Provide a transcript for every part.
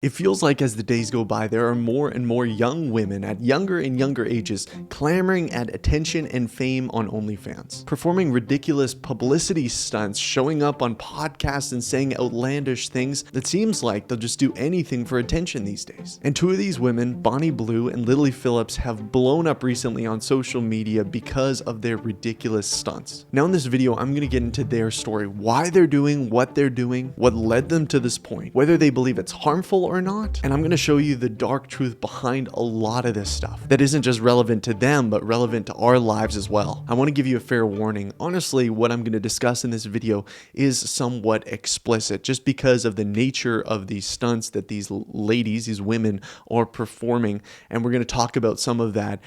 It feels like as the days go by, there are more and more young women at younger and younger ages clamoring at attention and fame on OnlyFans, performing ridiculous publicity stunts, showing up on podcasts and saying outlandish things that seems like they'll just do anything for attention these days. And two of these women, Bonnie Blue and Lily Phillips, have blown up recently on social media because of their ridiculous stunts. Now in this video, I'm going to get into their story, why they're doing what they're doing, what led them to this point, whether they believe it's harmful or not, and I'm going to show you the dark truth behind a lot of this stuff that isn't just relevant to them but relevant to our lives as well. I want to give you a fair warning. Honestly, what I'm going to discuss in this video is somewhat explicit just because of the nature of these stunts that these ladies, these women, are performing, and we're going to talk about some of that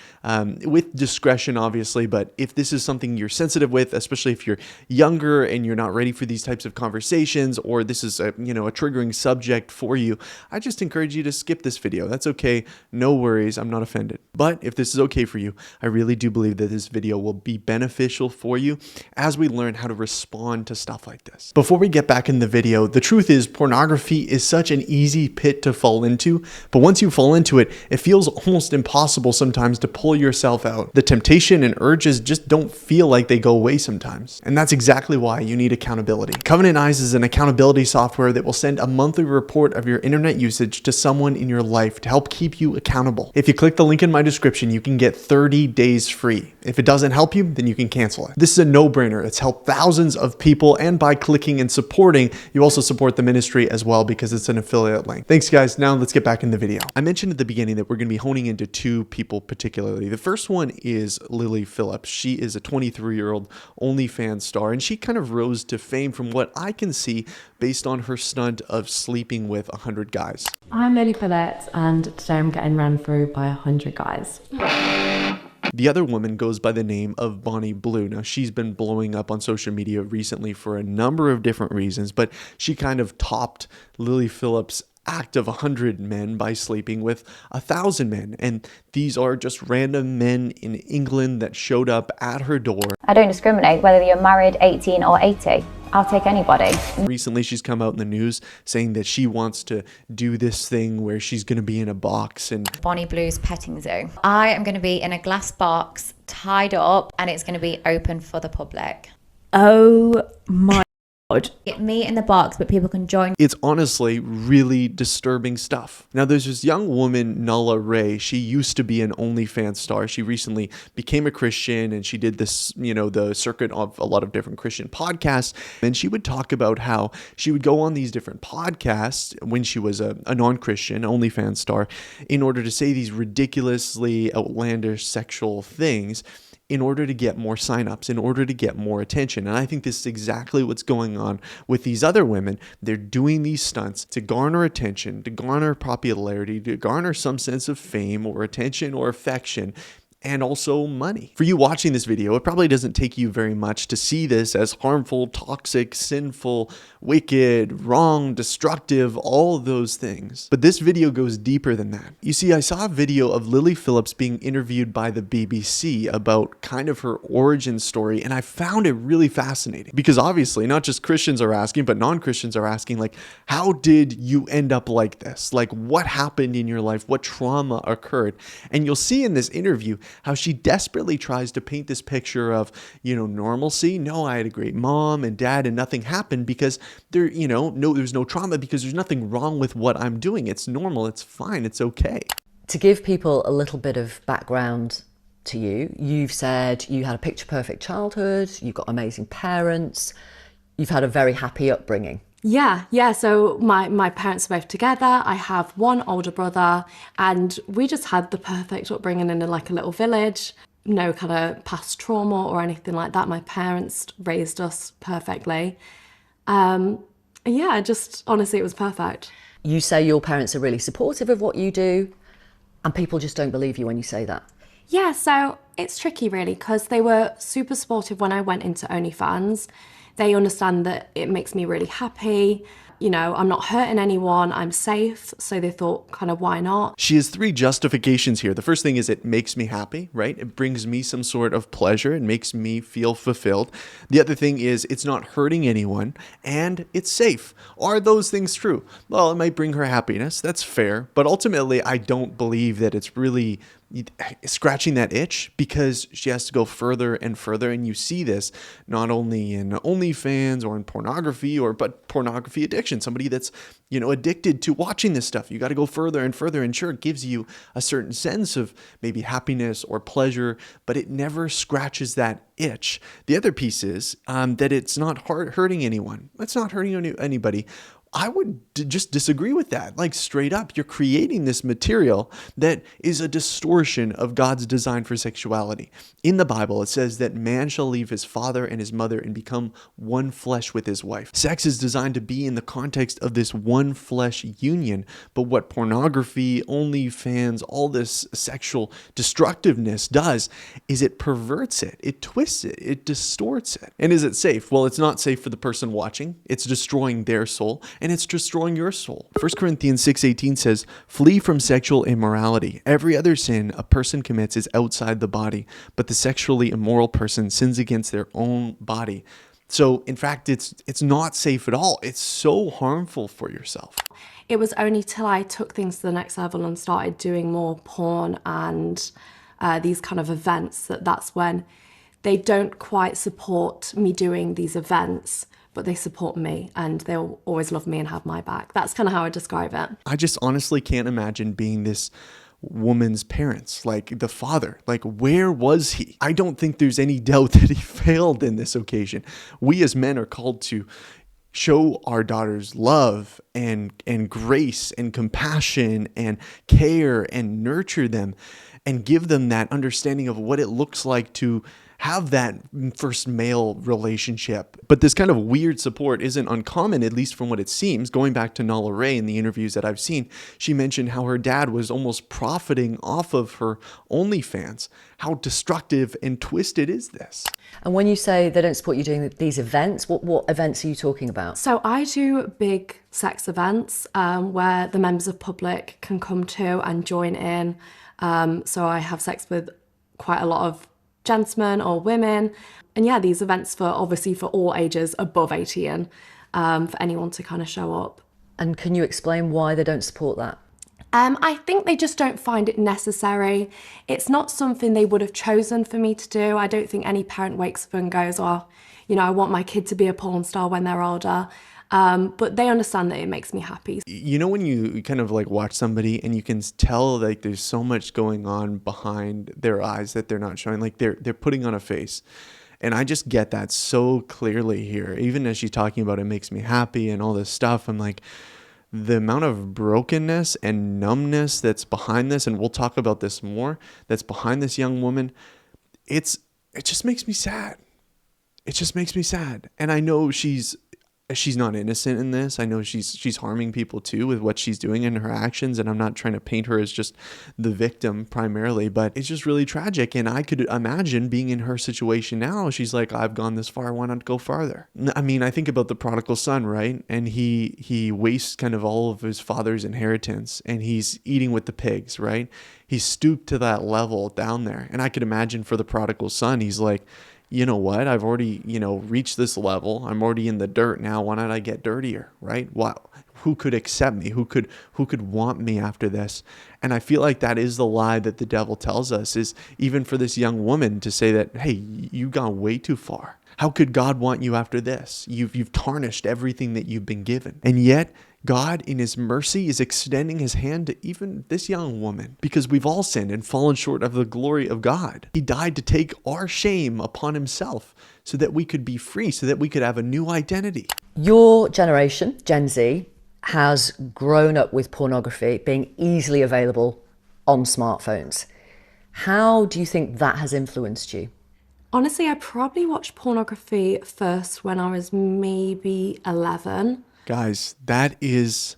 with discretion obviously. But if this is something you're sensitive with, especially if you're younger and you're not ready for these types of conversations, or this is a triggering subject for you, I just encourage you to skip this video. That's okay. No worries. I'm not offended. But if this is okay for you, I really do believe that this video will be beneficial for you as we learn how to respond to stuff like this. Before we get back in the video, the truth is pornography is such an easy pit to fall into, but once you fall into it, it feels almost impossible sometimes to pull yourself out. The temptation and urges just don't feel like they go away sometimes. And that's exactly why you need accountability. Covenant Eyes is an accountability software that will send a monthly report of your internet usage to someone in your life to help keep you accountable. If you click the link in my description, you can get 30 days free. If it doesn't help you, then you can cancel it. This is a no-brainer. It's helped thousands of people, and by clicking and supporting, you also support the ministry as well because it's an affiliate link. Thanks guys. Now let's get back in the video. I mentioned at the beginning that we're going to be honing into two people particularly. The first one is Lily Phillips. She is a 23-year-old OnlyFans star, and she kind of rose to fame from what I can see based on her stunt of sleeping with 100 guys. I'm Lily Phillips, and today I'm getting ran through by 100 guys. The other woman goes by the name of Bonnie Blue. Now, she's been blowing up on social media recently for a number of different reasons, but she kind of topped Lily Phillips' act of 100 men by sleeping with 1,000 men. And these are just random men in England that showed up at her door. I don't discriminate whether you're married, 18 or 80. I'll take anybody. Recently, she's come out in the news saying that she wants to do this thing where she's going to be in a box and Bonnie Blue's petting zoo. I am going to be in a glass box, tied up, and it's going to be open for the public. Oh my God. Get me in the box, but people can join. It's honestly really disturbing stuff. Now, there's this young woman, Nala Ray. She used to be an OnlyFans star. She recently became a Christian, and she did this, the circuit of a lot of different Christian podcasts. And she would talk about how she would go on these different podcasts when she was a non-Christian OnlyFans star in order to say these ridiculously outlandish sexual things in order to get more signups, in order to get more attention. And I think this is exactly what's going on with these other women. They're doing these stunts to garner attention, to garner popularity, to garner some sense of fame or attention or affection, and also money. For you watching this video, it probably doesn't take you very much to see this as harmful, toxic, sinful, wicked, wrong, destructive, all of those things. But this video goes deeper than that. You see, I saw a video of Lily Phillips being interviewed by the BBC about kind of her origin story, and I found it really fascinating because obviously not just Christians are asking, but non-Christians are asking, like, how did you end up like this? Like, what happened in your life? What trauma occurred? And you'll see in this interview how she desperately tries to paint this picture of, normalcy. No, I had a great mom and dad and nothing happened because there's no trauma because there's nothing wrong with what I'm doing. It's normal. It's fine. It's okay. To give people a little bit of background to you, you've said you had a picture perfect childhood, you've got amazing parents, you've had a very happy upbringing. Yeah. So my parents are both together. I have one older brother, and we just had the perfect upbringing in a little village. No kind of past trauma or anything like that. My parents raised us perfectly. Just honestly, it was perfect. You say your parents are really supportive of what you do, and people just don't believe you when you say that. Yeah, so it's tricky really, because they were super supportive when I went into OnlyFans. They understand that it makes me really happy. I'm not hurting anyone, I'm safe. So they thought, kind of, why not? She has three justifications here. The first thing is it makes me happy, right? It brings me some sort of pleasure. It makes me feel fulfilled. The other thing is it's not hurting anyone and it's safe. Are those things true? Well, it might bring her happiness. That's fair. But ultimately, I don't believe that it's really scratching that itch, because she has to go further and further. And you see this not only in OnlyFans or in pornography, but pornography addiction, somebody that's, addicted to watching this stuff. You got to go further and further. And sure, it gives you a certain sense of maybe happiness or pleasure, but it never scratches that itch. The other piece is that it's not hurting anyone. It's not hurting anybody. I would just disagree with that. Like, straight up, you're creating this material that is a distortion of God's design for sexuality. In the Bible, it says that man shall leave his father and his mother and become one flesh with his wife. Sex is designed to be in the context of this one flesh union. But what pornography, OnlyFans, all this sexual destructiveness does is it perverts it, it twists it, it distorts it. And is it safe? Well, it's not safe for the person watching. It's destroying their soul. And it's destroying your soul. 1 Corinthians 6:18 says, flee from sexual immorality. Every other sin a person commits is outside the body, but the sexually immoral person sins against their own body. So, in fact, it's not safe at all. It's so harmful for yourself. It was only till I took things to the next level and started doing more porn and these kind of events that's when they don't quite support me doing these events, but they support me and they'll always love me and have my back. That's kind of how I describe it. I just honestly can't imagine being this woman's parents, like the father. Like, where was he? I don't think there's any doubt that he failed in this occasion. We as men are called to show our daughters love and grace and compassion and care and nurture them and give them that understanding of what it looks like to have that first male relationship. But this kind of weird support isn't uncommon, at least from what it seems. Going back to Nala Ray in the interviews that I've seen, she mentioned how her dad was almost profiting off of her OnlyFans. How destructive and twisted is this? And when you say they don't support you doing these events, what events are you talking about? So I do big sex events where the members of public can come to and join in. So I have sex with quite a lot of gentlemen or women. And yeah, these events for all ages above 18, for anyone to kind of show up. And can you explain why they don't support that? I think they just don't find it necessary. It's not something they would have chosen for me to do. I don't think any parent wakes up and goes, oh, I want my kid to be a porn star when they're older. But they understand that it makes me happy. When you kind of like watch somebody and you can tell like there's so much going on behind their eyes that they're not showing, like they're putting on a face. And I just get that so clearly here. Even as she's talking about it makes me happy and all this stuff, I'm like, the amount of brokenness and numbness that's behind this, and we'll talk about this more, that's behind this young woman, it just makes me sad. It just makes me sad. And I know she's not innocent in this. I know she's harming people too with what she's doing in her actions, and I'm not trying to paint her as just the victim primarily, but it's just really tragic. And I could imagine being in her situation now. She's like, I've gone this far, why not go farther? I mean, I think about the prodigal son, right? And he wastes kind of all of his father's inheritance, and he's eating with the pigs, right? He stooped to that level down there. And I could imagine for the prodigal son, he's like, you know what? I've already, reached this level. I'm already in the dirt now. Why not I get dirtier, right? Who could accept me? Who could want me after this? And I feel like that is the lie that the devil tells us, is even for this young woman to say that, hey, you've gone way too far. How could God want you after this? You've tarnished everything that you've been given. And yet God in his mercy is extending his hand to even this young woman, because we've all sinned and fallen short of the glory of God. He died to take our shame upon himself so that we could be free, so that we could have a new identity. Your generation, Gen Z, has grown up with pornography being easily available on smartphones. How do you think that has influenced you? Honestly, I probably watched pornography first when I was maybe 11. Guys, that is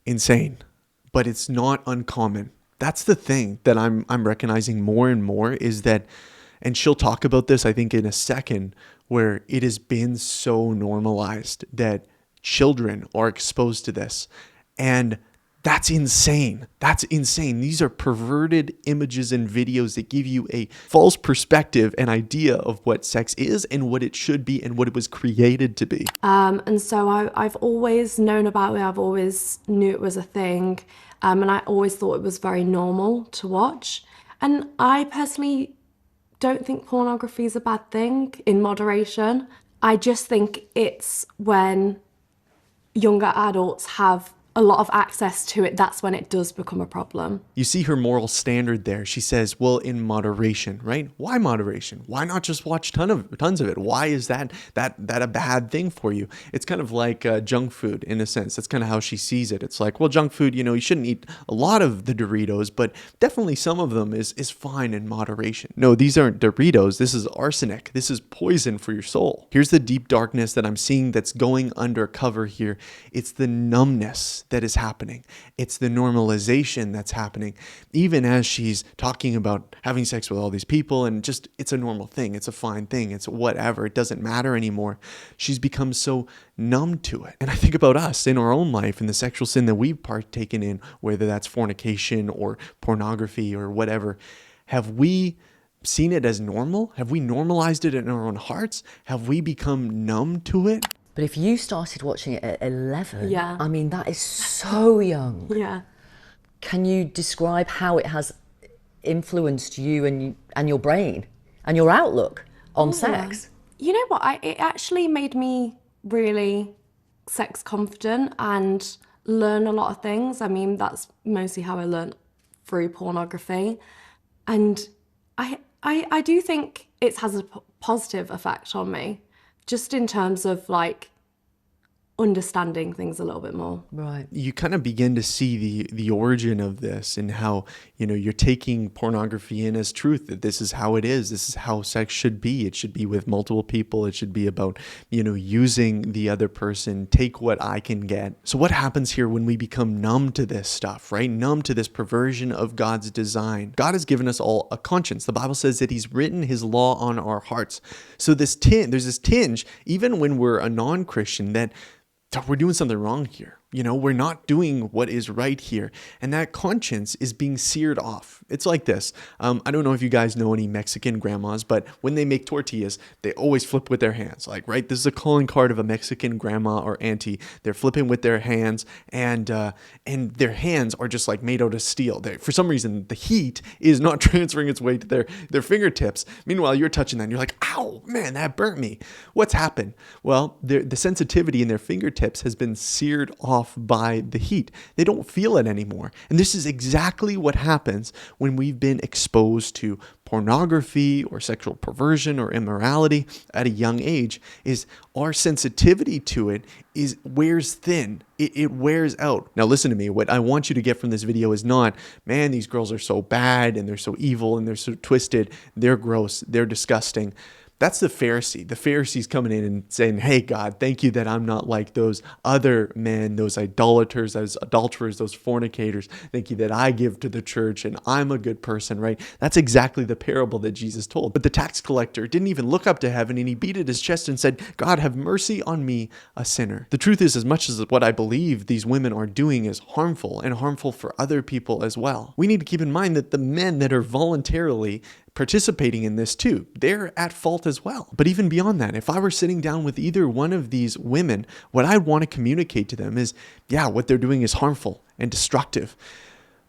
insane, but it's not uncommon. That's the thing that I'm recognizing more and more, is that, and she'll talk about this, I think, in a second, where it has been so normalized that children are exposed to this. And that's insane. That's insane. These are perverted images and videos that give you a false perspective and idea of what sex is and what it should be and what it was created to be. And so I've always known about it. I've always knew it was a thing. And I always thought it was very normal to watch. And I personally don't think pornography is a bad thing in moderation. I just think it's when younger adults have a lot of access to it, that's when it does become a problem. You see her moral standard there. She says, well, in moderation, right? Why moderation? Why not just watch tons of it? Why is that a bad thing for you? It's kind of like junk food in a sense. That's kind of how she sees it. It's like, well, junk food, you shouldn't eat a lot of the Doritos, but definitely some of them is fine in moderation. No, these aren't Doritos. This is arsenic. This is poison for your soul. Here's the deep darkness that I'm seeing that's going undercover here. It's the numbness that is happening. It's the normalization that's happening. Even as she's talking about having sex with all these people and just, it's a normal thing. It's a fine thing. It's whatever. It doesn't matter anymore. She's become so numb to it. And I think about us in our own life and the sexual sin that we've partaken in, whether that's fornication or pornography or whatever. Have we seen it as normal? Have we normalized it in our own hearts? Have we become numb to it? But if you started watching it at 11, Yeah. I mean, that is so young. Yeah. Can you describe how it has influenced you and your brain and your outlook on sex? You know what? It actually made me really sex confident and learn a lot of things. I mean, that's mostly how I learned through pornography. And I do think it has a positive effect on me, just in terms of like understanding things a little bit more. Right. You kind of begin to see the origin of this and how, you're taking pornography in as truth, that this is how it is. This is how sex should be. It should be with multiple people. It should be about, using the other person, take what I can get. So what happens here when we become numb to this stuff, right? Numb to this perversion of God's design. God has given us all a conscience. The Bible says that he's written his law on our hearts. So there's this tinge, even when we're a non-Christian, that we're doing something wrong here. We're not doing what is right here. And that conscience is being seared off. It's like this. I don't know if you guys know any Mexican grandmas, but when they make tortillas, they always flip with their hands. Like, right? This is a calling card of a Mexican grandma or auntie. They're flipping with their hands, and their hands are just like made out of steel. For some reason, the heat is not transferring its way to their fingertips. Meanwhile, you're touching that and you're like, ow, man, that burnt me. What's happened? Well, the sensitivity in their fingertips has been seared off by the heat. They don't feel it anymore. And this is exactly what happens when we've been exposed to pornography or sexual perversion or immorality at a young age. Is our sensitivity to it wears thin. It wears out. Now listen to me. What I want you to get from this video is not, man, these girls are so bad and they're so evil and they're so twisted. They're gross. They're disgusting. That's the Pharisee. The Pharisee's coming in and saying, hey, God, thank you that I'm not like those other men, those idolaters, those adulterers, those fornicators. Thank you that I give to the church and I'm a good person, right? That's exactly the parable that Jesus told. But the tax collector didn't even look up to heaven, and he beat at his chest and said, God, have mercy on me, a sinner. The truth is, as much as what I believe these women are doing is harmful and harmful for other people as well, we need to keep in mind that the men that are voluntarily participating in this too, they're at fault as well. But even beyond that, if I were sitting down with either one of these women, what I'd want to communicate to them is, yeah, what they're doing is harmful and destructive.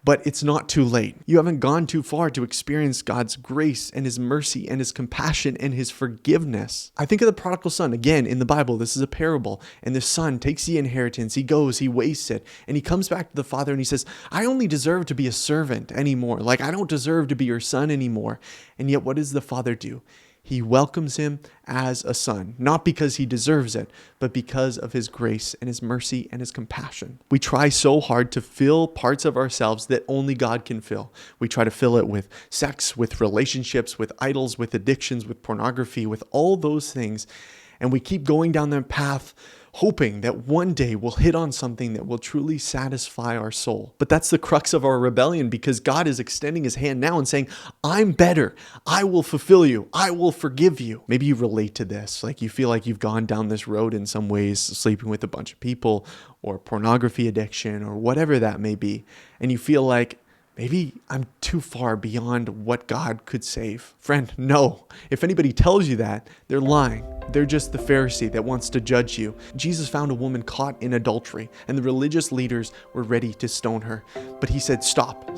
But it's not too late. You haven't gone too far to experience God's grace and his mercy and his compassion and his forgiveness. I think of the prodigal son. Again, in the Bible, this is a parable. And the son takes the inheritance. He goes, he wastes it. And he comes back to the father and he says, I only deserve to be a servant anymore. Like, I don't deserve to be your son anymore. And yet, what does the father do? He welcomes him as a son, not because he deserves it, but because of his grace and his mercy and his compassion. We try so hard to fill parts of ourselves that only God can fill. We try to fill it with sex, with relationships, with idols, with addictions, with pornography, with all those things. And we keep going down that path hoping that one day we'll hit on something that will truly satisfy our soul. But that's the crux of our rebellion, because God is extending his hand now and saying, I'm better. I will fulfill you. I will forgive you. Maybe you relate to this. Like you feel like you've gone down this road in some ways, sleeping with a bunch of people or pornography addiction or whatever that may be. And you feel like, maybe I'm too far beyond what God could save. Friend, no. If anybody tells you that, they're lying. They're just the Pharisee that wants to judge you. Jesus found a woman caught in adultery, and the religious leaders were ready to stone her. But he said, stop.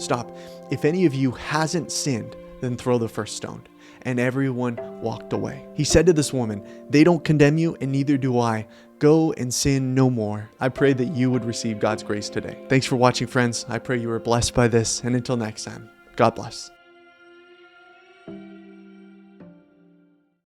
If any of you hasn't sinned, then throw the first stone. And everyone walked away. He said to this woman, they don't condemn you, and neither do I. Go and sin no more. I pray that you would receive God's grace today. Thanks for watching, friends. I pray you were blessed by this, and until next time, God bless.